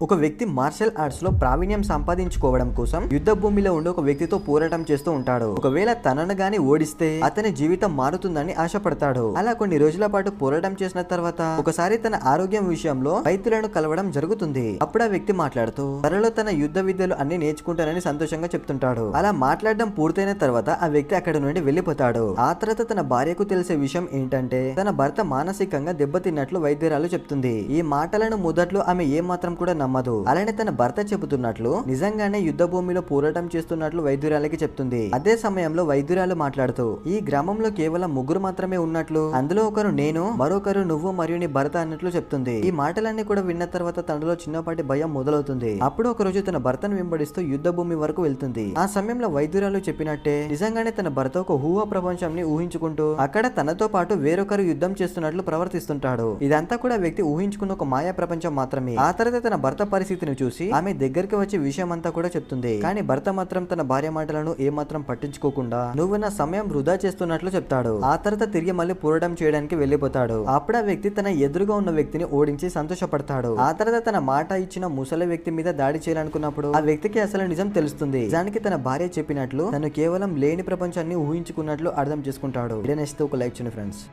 ఒక వ్యక్తి martial arts లో ప్రావీణ్యం సంపాదించుకోవడం కోసం యుద్ధ భూమిలో ఉండి ఒక వ్యక్తితో పోరాటం చేస్తూ ఉంటాడు. ఒకవేళ తనను గాని ఓడిస్తే అతని జీవితం మారుతుందని ఆశపడతాడు. అలా కొన్ని రోజుల పాటు పోరాటం చేసిన తర్వాత ఒకసారి తన ఆరోగ్యం విషయంలో వైద్యులను కలవడం జరుగుతుంది. అప్పుడు ఆ వ్యక్తి మాట్లాడుతూ త్వరలో తన యుద్ధ విద్యలు అన్ని నేర్చుకుంటానని సంతోషంగా చెప్తుంటాడు. అలా మాట్లాడడం పూర్తయిన తర్వాత ఆ వ్యక్తి అక్కడి నుండి వెళ్లిపోతాడు. ఆ తర్వాత తన భార్యకు తెలిసే విషయం ఏంటంటే తన భర్త మానసికంగా దెబ్బతిన్నట్లు వైద్యురాలు చెప్తుంది. ఈ మాటలను మొదట్లో ఆమె ఏ మాత్రం కూడా నమ్మదు. అలానే తన భర్త చెబుతున్నట్లు నిజంగానే యుద్ధ భూమిలో పోరాటం చేస్తున్నట్లు వైద్యురాలకి చెప్తుంది. అదే సమయంలో వైద్యురాలు మాట్లాడుతూ ఈ గ్రామంలో కేవలం ముగ్గురు మాత్రమే ఉన్నట్లు, అందులో ఒకరు నేను, మరొకరు నువ్వు మరియు నీ భర్త అన్నట్లు చెప్తుంది. ఈ మాటలన్నీ కూడా విన్న తర్వాత తనలో చిన్నపాటి భయం మొదలవుతుంది. అప్పుడు ఒక రోజు తన భర్తను వెంబడిస్తూ యుద్ధ భూమి వరకు వెళ్తుంది. ఆ సమయంలో వైద్యురాలు చెప్పినట్టే నిజంగానే తన భర్త ఒక ఊహ ప్రపంచాన్ని ఊహించుకుంటూ అక్కడ తనతో పాటు వేరొకరు యుద్ధం చేస్తున్నట్లు ప్రవర్తిస్తుంటాడు. ఇదంతా కూడా వ్యక్తి ఊహించుకున్న ఒక మాయా ప్రపంచం మాత్రమే. ఆ తర్వాత తన భర్త పరిస్థితిని చూసి ఆమె దగ్గరికి వచ్చి విషయం అంతా కూడా చెప్తుంది. కానీ భర్త మాత్రం తన భార్య మాటలను ఏమాత్రం పట్టించుకోకుండా నువ్వు నా సమయం వృధా చేస్తున్నట్లు చెప్తాడు. ఆ తర్వాత తిరిగి మళ్ళీ పోరాటం చేయడానికి వెళ్లిపోతాడు. అప్పుడు ఆ వ్యక్తి తన ఎదురుగా ఉన్న వ్యక్తిని ఓడించి సంతోషపడతాడు. ఆ తర్వాత తన మాట ఇచ్చిన ముసలి వ్యక్తి మీద దాడి చేయాలనుకున్నప్పుడు ఆ వ్యక్తికి అసలు నిజం తెలుస్తుంది. నిజానికి తన భార్య చెప్పినట్లు తను కేవలం లేని ప్రపంచాన్ని ఊహించుకున్నట్లు అర్థం చేసుకుంటాడు. ఒక లైక్ చేయండి ఫ్రెండ్స్.